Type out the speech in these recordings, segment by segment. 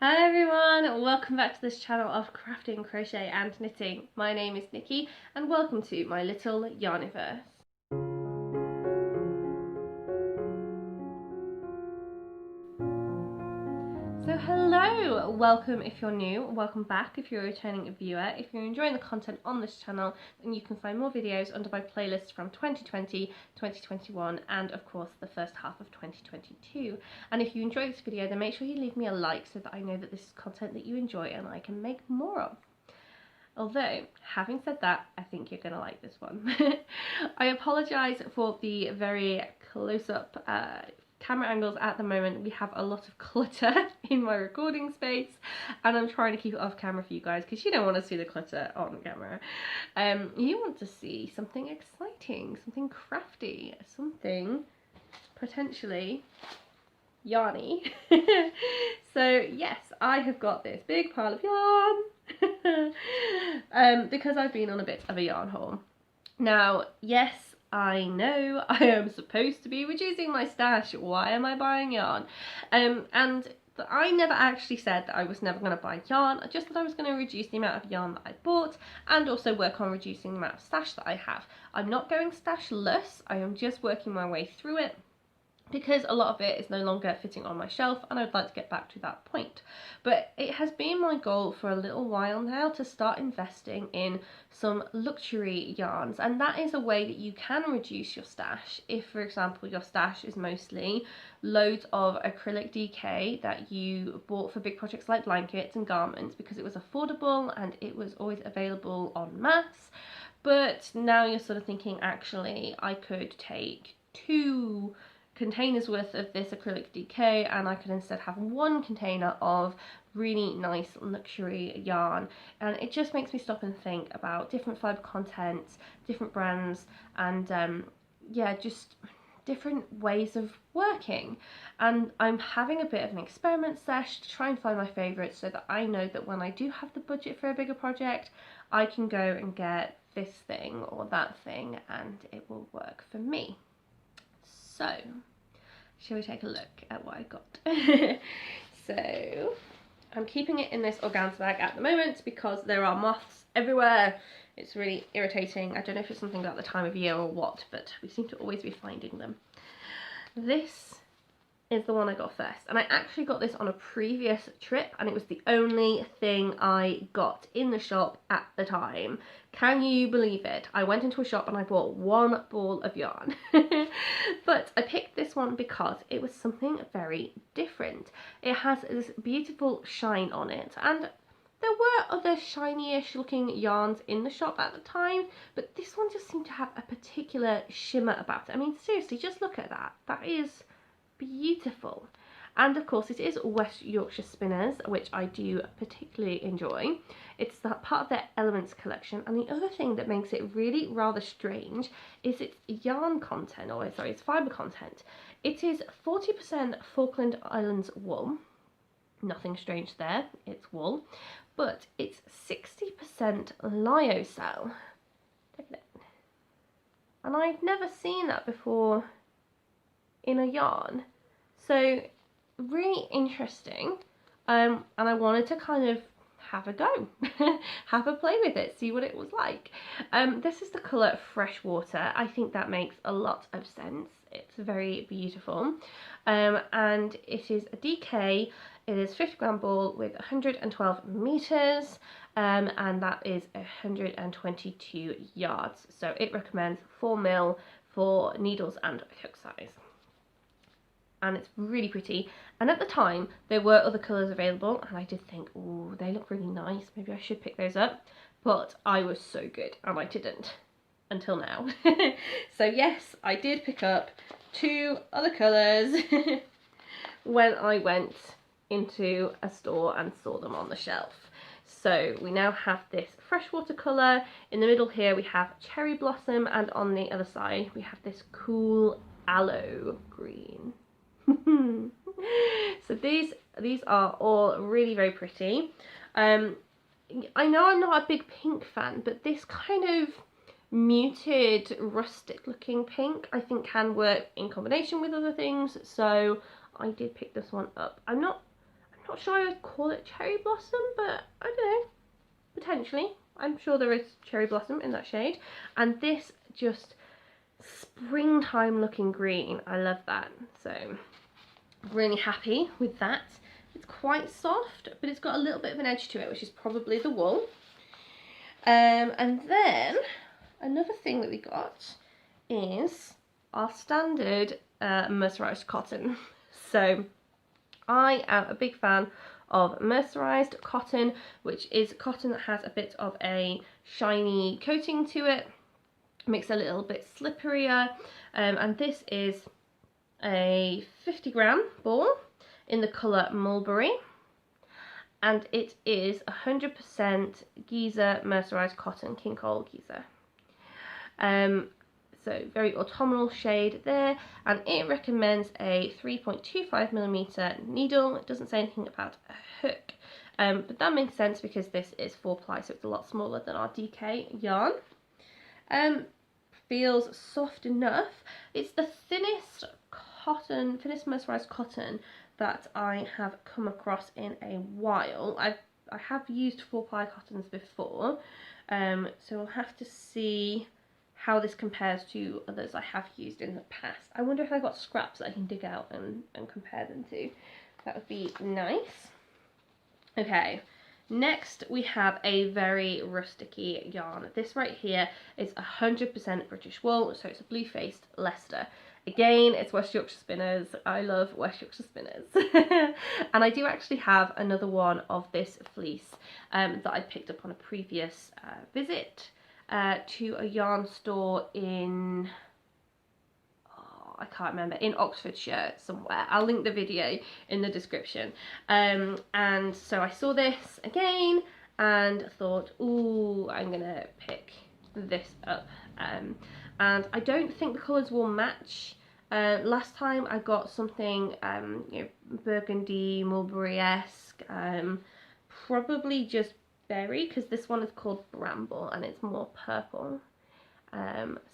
Hi everyone, welcome back to this channel of crafting, crochet and knitting. My name is Nikki and welcome to my little yarniverse. So hello, welcome if you're new, welcome back if you're a returning viewer. If you're enjoying the content on this channel, then you can find more videos under my playlist from 2020, 2021 and of course the first half of 2022. And if you enjoyed this video, then make sure you leave me a like so that I know that this is content that you enjoy and I can make more of. Although, having said that, I think you're going to like this one. I apologise for the very close-up camera angles at the moment. We have a lot of clutter in my recording space and I'm trying to keep it off camera for you guys because you don't want to see the clutter on camera. You want to see something exciting, something crafty, something potentially yarny. So yes, I have got this big pile of yarn because I've been on a bit of a yarn haul. Now, yes, I know I am supposed to be reducing my stash. Why am I buying yarn? And I never actually said that I was never going to buy yarn, just that I was going to reduce the amount of yarn that I bought and also work on reducing the amount of stash that I have. I'm not going stashless, I am just working my way through it, because a lot of it is no longer fitting on my shelf and I'd like to get back to that point. But it has been my goal for a little while now to start investing in some luxury yarns, and that is a way that you can reduce your stash. If, for example, your stash is mostly loads of acrylic DK that you bought for big projects like blankets and garments because it was affordable and it was always available en masse, but now you're sort of thinking, actually, I could take 2 containers worth of this acrylic DK and I could instead have 1 container of really nice luxury yarn, and it just makes me stop and think about different fibre contents, different brands, and yeah, just different ways of working. And I'm having a bit of an experiment sesh to try and find my favourites so that I know that when I do have the budget for a bigger project, I can go and get this thing or that thing and it will work for me. So, shall we take a look at what I got? So, I'm keeping it in this organza bag at the moment because there are moths everywhere. It's really irritating. I don't know if it's something about the time of year or what, but we seem to always be finding them. This is the one I got first, and I actually got this on a previous trip and it was the only thing I got in the shop at the time. Can you believe it? I went into a shop and I bought 1 ball of yarn. But I picked this one because it was something very different. It has this beautiful shine on it, and there were other shiny-ish looking yarns in the shop at the time, but this one just seemed to have a particular shimmer about it. I mean, seriously, just look at that. That is beautiful. And of course it is West Yorkshire Spinners, which I do particularly enjoy. It's that part of their Elements collection, and the other thing that makes it really rather strange is its yarn content, or sorry, its fibre content. It is 40% Falkland Islands wool. Nothing strange there, it's wool. But it's 60% lyocell. Look at that. And I've never seen that before in a yarn, so really interesting, and I wanted to kind of have a go, have a play with it, see what it was like. This is the colour Freshwater. I think that makes a lot of sense. It's very beautiful, and it is a DK. It is 50-gram ball with 112 meters, and that is 122 yards. So it recommends 4mm for needles and hook size. And it's really pretty, and at the time there were other colours available and I did think, oh, they look really nice, maybe I should pick those up, but I was so good and I didn't until now. So yes, I did pick up 2 other colours when I went into a store and saw them on the shelf. So we now have this Freshwater colour. In the middle here we have Cherry Blossom, and on the other side we have this cool Aloe green. So these are all really very pretty. I know I'm not a big pink fan, but this kind of muted rustic looking pink I think can work in combination with other things, so I did pick this one up. I'm not not sure I would call it cherry blossom, but I don't know, potentially. I'm sure there is cherry blossom in that shade. And this just springtime looking green. I love that. So really happy with that. It's quite soft, but it's got a little bit of an edge to it, which is probably the wool. And then another thing that we got is our standard mercerized cotton. So I am a big fan of mercerized cotton, which is cotton that has a bit of a shiny coating to it, makes it a little bit slipperier, and this is a 50-gram ball in the colour mulberry, and it is 100% Giza mercerized cotton, king coal Giza. So very autumnal shade there, and it recommends a 3.25mm needle. It doesn't say anything about a hook, but that makes sense because this is 4-ply, so it's a lot smaller than our DK yarn. Feels soft enough. It's the thinnest mercerized cotton that I have come across in a while. I have used 4-ply cottons before, so we'll have to see how this compares to others I have used in the past. I wonder if I got scraps that I can dig out and compare them to. That would be nice. Okay, next we have a very rusticy yarn. This right here is 100% British wool, so it's a blue-faced Leicester. Again, it's West Yorkshire Spinners. I love West Yorkshire Spinners. And I do actually have another one of this fleece that I picked up on a previous visit to a yarn store in, I can't remember, in Oxfordshire somewhere. I'll link the video in the description. And so I saw this again and thought, ooh, I'm gonna pick this up. And I don't think the colours will match. Last time I got something you know, burgundy, mulberry-esque, probably just berry, because this one is called bramble and it's more purple.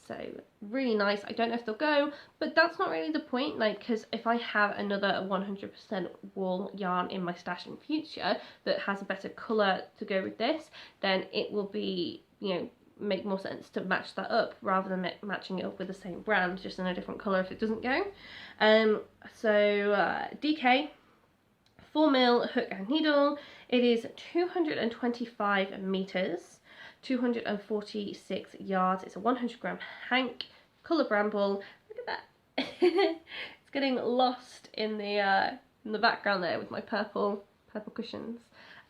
So really nice. I don't know if they'll go, but that's not really the point, like, because if I have another 100% wool yarn in my stash in future that has a better colour to go with this, then it will be, you know, make more sense to match that up rather than matching it up with the same brand just in a different colour if it doesn't go. DK 4mm hook and needle. It is 225 meters, 246 yards. It's a 100-gram hank, colour bramble. Look at that. It's getting lost in the background there with my purple cushions.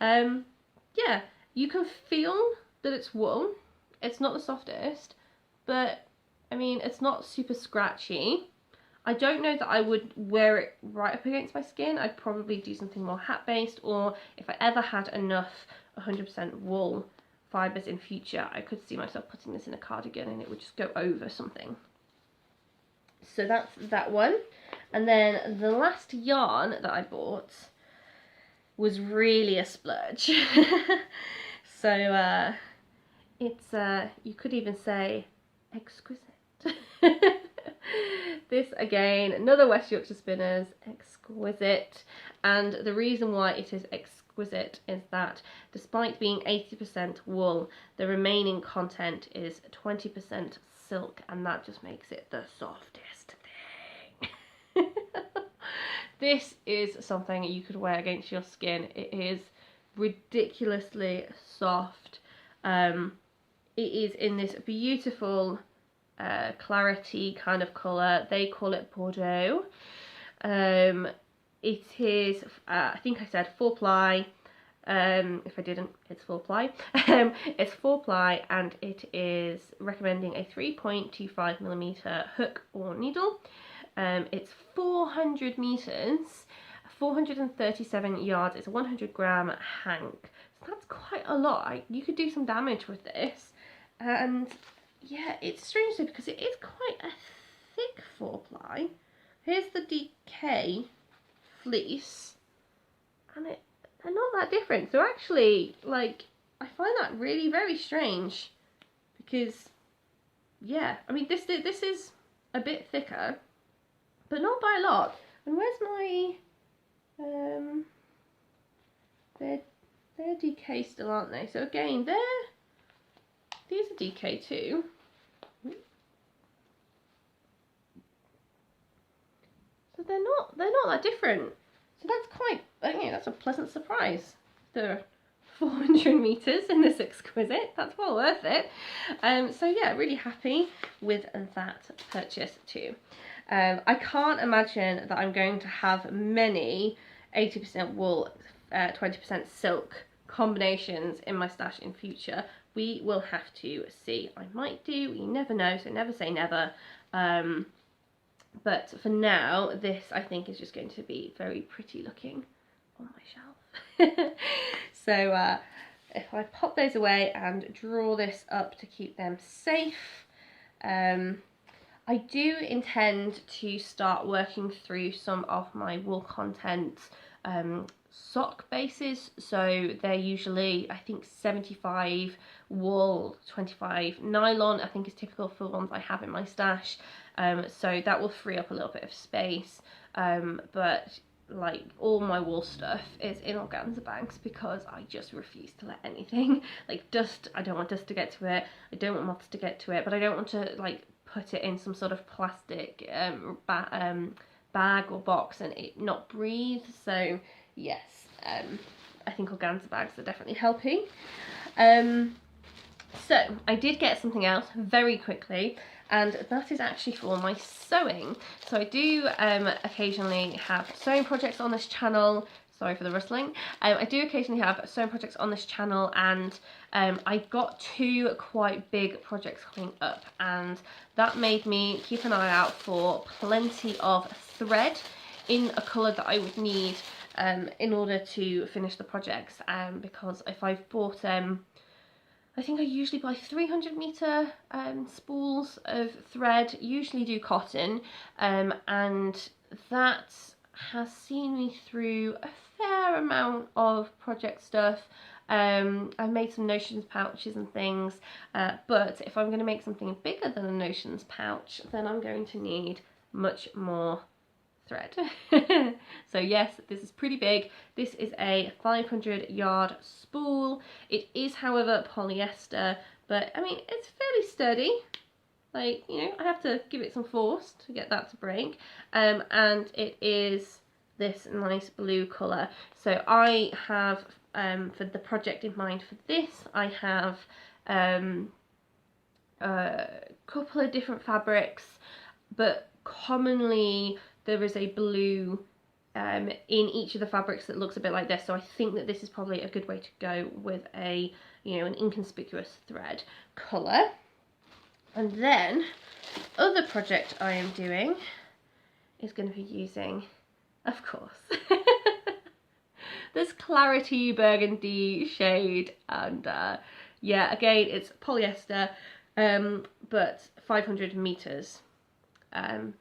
Yeah, you can feel that it's wool. It's not the softest, but I mean, it's not super scratchy. I don't know that I would wear it right up against my skin. I'd probably do something more hat-based, or if I ever had enough 100% wool fibres in future, I could see myself putting this in a cardigan and it would just go over something. So that's that one. And then the last yarn that I bought was really a splurge. So it's, you could even say, exquisite. This again, another West Yorkshire Spinners, exquisite. And the reason why it is exquisite is that despite being 80% wool, the remaining content is 20% silk, and that just makes it the softest thing. This is something you could wear against your skin. It is ridiculously soft. It is in this beautiful clarity kind of colour. They call it Bordeaux. It is, I think I said 4-ply. If I didn't, it's 4-ply. It's 4-ply, and it is recommending a 3.25mm hook or needle. It's 400 meters, 437 yards. It's a 100-gram hank. So that's quite a lot. You could do some damage with this. And yeah, it's strange though, because it is quite a thick 4-ply. Here's the DK fleece, and they're not that different. So actually, like, I find that really very strange, because yeah, I mean, this is a bit thicker, but not by a lot. And where's my they're DK still, aren't they? So again, these are DK too. So they're not that different. So that's quite, that's a pleasant surprise. They're 400 meters in this exquisite. That's well worth it. So yeah, really happy with that purchase too. I can't imagine that I'm going to have many 80% wool, 20% silk combinations in my stash in future. We will have to see. I might do, you never know, so never say never. But for now, this I think is just going to be very pretty looking on my shelf. So if I pop those away and draw this up to keep them safe, I do intend to start working through some of my wool content sock bases. So they're usually, I think, 75 wool, 25 nylon, I think is typical for the ones I have in my stash. So that will free up a little bit of space, but like all my wool stuff is in organza bags because I just refuse to let anything like dust. I don't want dust to get to it, I don't want moths to get to it, but I don't want to like put it in some sort of plastic bag or box and it not breathe. So yes, I think organza bags are definitely helping. So I did get something else very quickly, and that is actually for my sewing. So I do occasionally have sewing projects on this channel. Sorry for the rustling. I do occasionally have sewing projects on this channel, and I got two quite big projects coming up, and that made me keep an eye out for plenty of thread in a colour that I would need in order to finish the projects, because if I've bought I think I usually buy 300 meter spools of thread, usually do cotton, and that has seen me through a fair amount of project stuff. I've made some notions pouches and things, but if I'm going to make something bigger than a notions pouch, then I'm going to need much more thread. So yes, this is pretty big. This is a 500 yard spool. It is, however, polyester, but I mean, it's fairly sturdy. Like, you know, I have to give it some force to get that to break. And it is this nice blue colour. So I have, for the project in mind for this, I have a couple of different fabrics, but commonly there is a blue in each of the fabrics that looks a bit like this, so I think that this is probably a good way to go with a, you know, an inconspicuous thread colour. And then other project I am doing is going to be using, of course, this clarity burgundy shade, and yeah, again it's polyester, but 500 meters.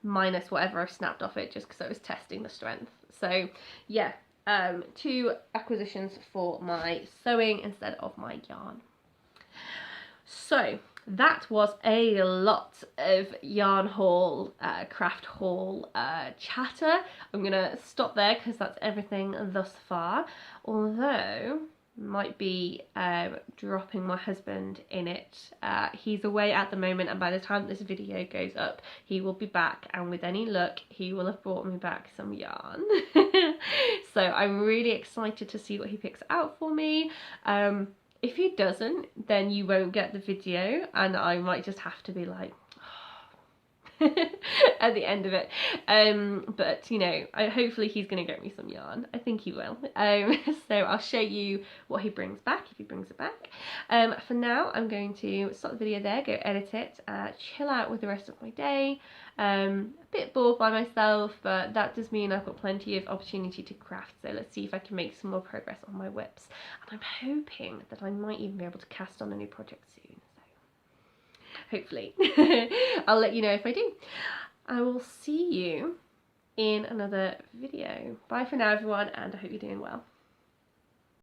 Minus whatever I've snapped off it just because I was testing the strength. So yeah, two acquisitions for my sewing instead of my yarn. So that was a lot of yarn haul, craft haul chatter. I'm gonna stop there because that's everything thus far, although might be dropping my husband in it. He's away at the moment, and by the time this video goes up he will be back, and with any luck he will have brought me back some yarn. So I'm really excited to see what he picks out for me. If he doesn't, then you won't get the video and I might just have to be like at the end of it, but you know, hopefully he's gonna get me some yarn. I think he will. So I'll show you what he brings back, if he brings it back. For now I'm going to stop the video there, go edit it, chill out with the rest of my day. A bit bored by myself, but that does mean I've got plenty of opportunity to craft, so let's see if I can make some more progress on my whips, and I'm hoping that I might even be able to cast on a new project soon. Hopefully. I'll let you know if I do. I will see you in another video. Bye for now, everyone, and I hope you're doing well.